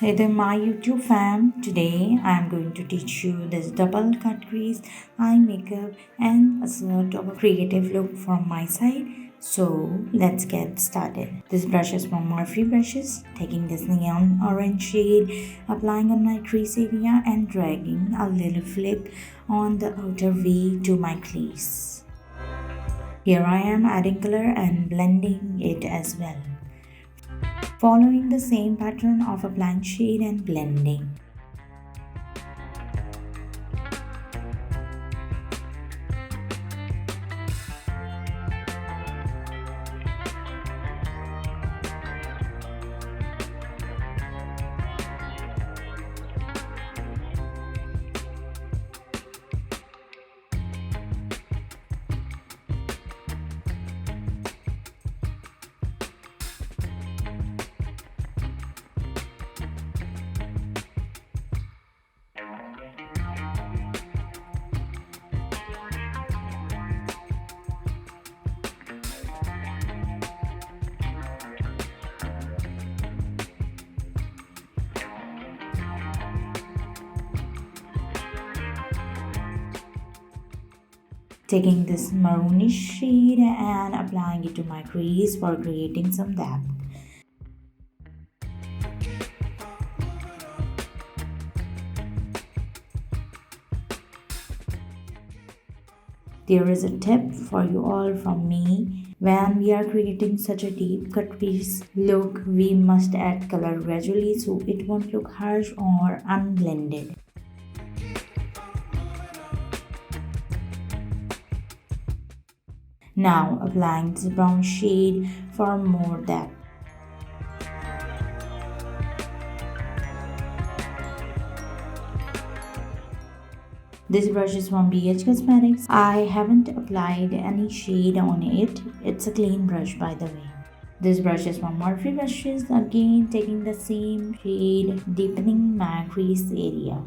Hey there, my YouTube fam. Today I'm going to teach you this double cut crease, eye makeup, and a sort of a creative look from my side. So let's get started. This brush is from Morphe Brushes. Taking this neon orange shade, applying on my crease area and dragging a little flick on the outer V to my crease. Here I am adding color and blending it as well, following the same pattern of applying shade and blending. Taking this maroonish shade and applying it to my crease for creating some depth. There is a tip for you all from me. When we are creating such a deep cut crease look, we must add color gradually so it won't look harsh or unblended. Now applying this brown shade for more depth. This brush is from BH Cosmetics. I haven't applied any shade on it. It's a clean brush, by the way. This brush is from Morphe Brushes. Again, taking the same shade, deepening my crease area.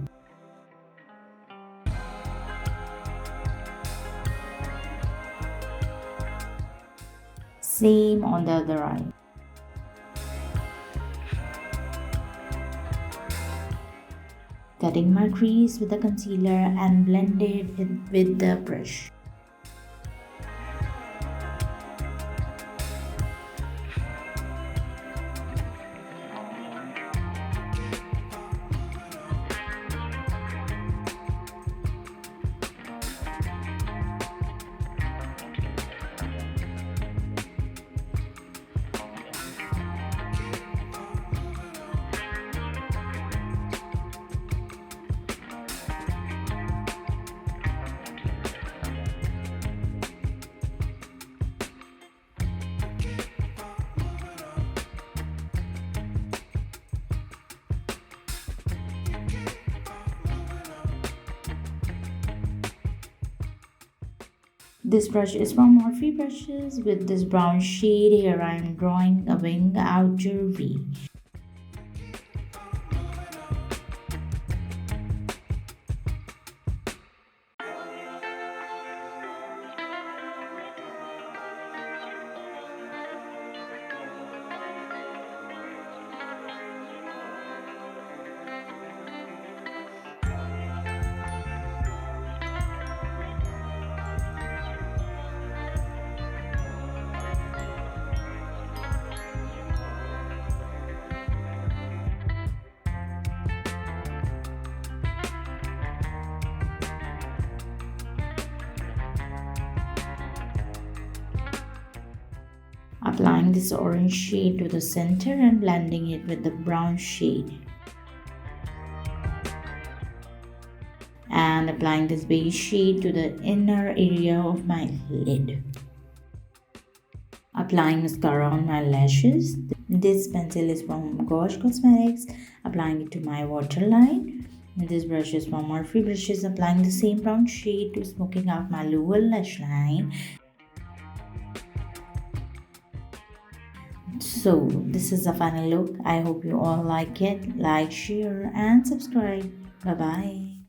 Same on the other eye. Cutting my crease with the concealer and blended it with the brush. This brush is from Morphe Brushes. With this brown shade, here I am drawing a wing outer V. Applying this orange shade to the center and blending it with the brown shade. And applying this beige shade to the inner area of my lid. Applying mascara on my lashes. This pencil is from Gosh Cosmetics. Applying it to my waterline. This brush is from Morphe Brushes. Applying the same brown shade to smoking out my lower lash line. So this is the final look. I hope you all like it. Like, share and subscribe. Bye bye.